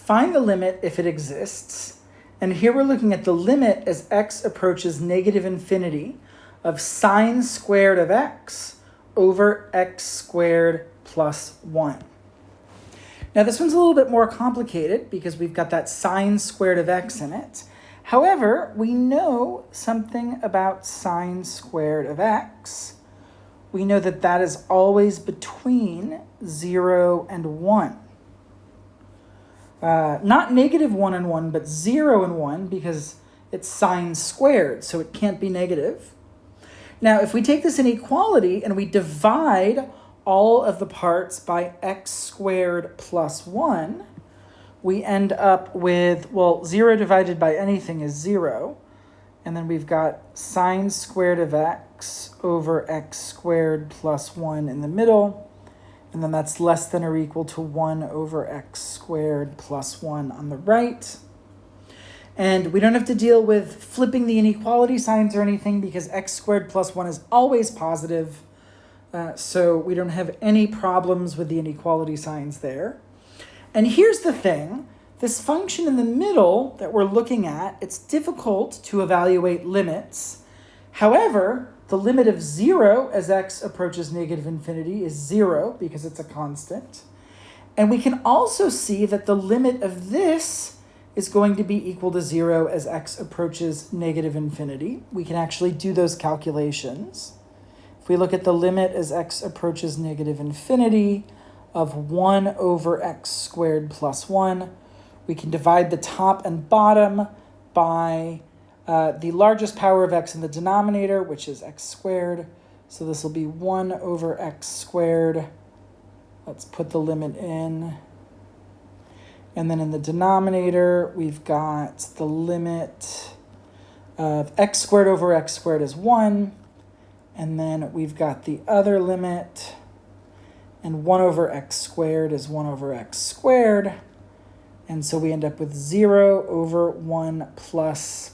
find the limit if it exists. And here we're looking at the limit as x approaches negative infinity of sine squared of x over x squared plus 1. Now this one's a little bit more complicated because we've got that sine squared of x in it. However, we know something about sine squared of x. We know that that is always between 0 and 1. Not negative 1 and 1, but 0 and 1 because it's sine squared, so it can't be negative. Now, if we take this inequality and we divide all of the parts by x squared plus 1, we end up with, well, 0 divided by anything is 0. And then we've got sine squared of x over x squared plus 1 in the middle. And then that's less than or equal to 1 over x squared plus 1 on the right. And we don't have to deal with flipping the inequality signs or anything because x squared plus 1 is always positive. So we don't have any problems with the inequality signs there. And here's the thing. This function in the middle that we're looking at, it's difficult to evaluate limits. However, the limit of 0 as x approaches negative infinity is 0 because it's a constant. And we can also see that the limit of this is going to be equal to 0 as x approaches negative infinity. We can actually do those calculations. If we look at the limit as x approaches negative infinity of 1 over x squared plus 1, we can divide the top and bottom by the largest power of x in the denominator, which is x squared. So this will be 1 over x squared. Let's put the limit in. And then in the denominator, we've got the limit of x squared over x squared is 1. And then we've got the other limit. And 1 over x squared is 1 over x squared. And so we end up with 0 over 1 plus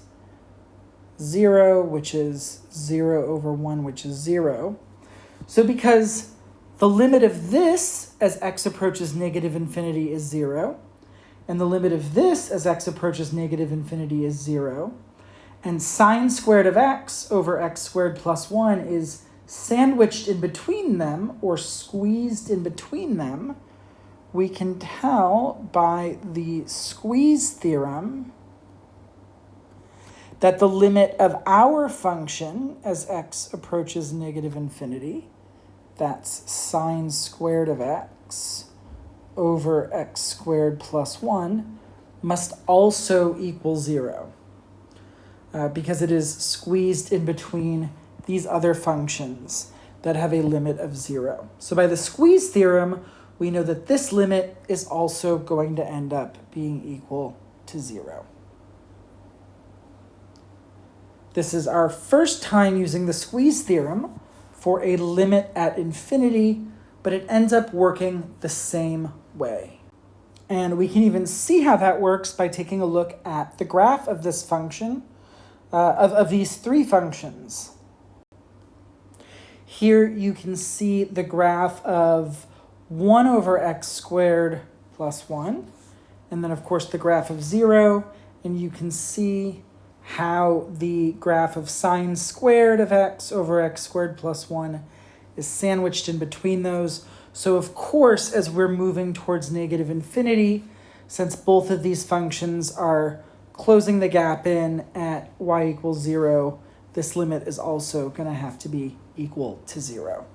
0, which is 0 over 1, which is 0. So because the limit of this as x approaches negative infinity is 0, and the limit of this as x approaches negative infinity is 0, and sine squared of x over x squared plus 1 is sandwiched in between them or squeezed in between them, we can tell by the squeeze theorem that the limit of our function as x approaches negative infinity, that's sine squared of x over x squared plus 1, must also equal 0 because it is squeezed in between these other functions that have a limit of 0. So by the squeeze theorem, we know that this limit is also going to end up being equal to 0. This is our first time using the squeeze theorem for a limit at infinity, but it ends up working the same way. And we can even see how that works by taking a look at the graph of this function, of these three functions. Here you can see the graph of 1 over x squared plus 1, and then of course the graph of 0, and you can see how the graph of sine squared of x over x squared plus 1 is sandwiched in between those. So of course, as we're moving towards negative infinity, since both of these functions are closing the gap in at y equals 0, this limit is also going to have to be equal to 0.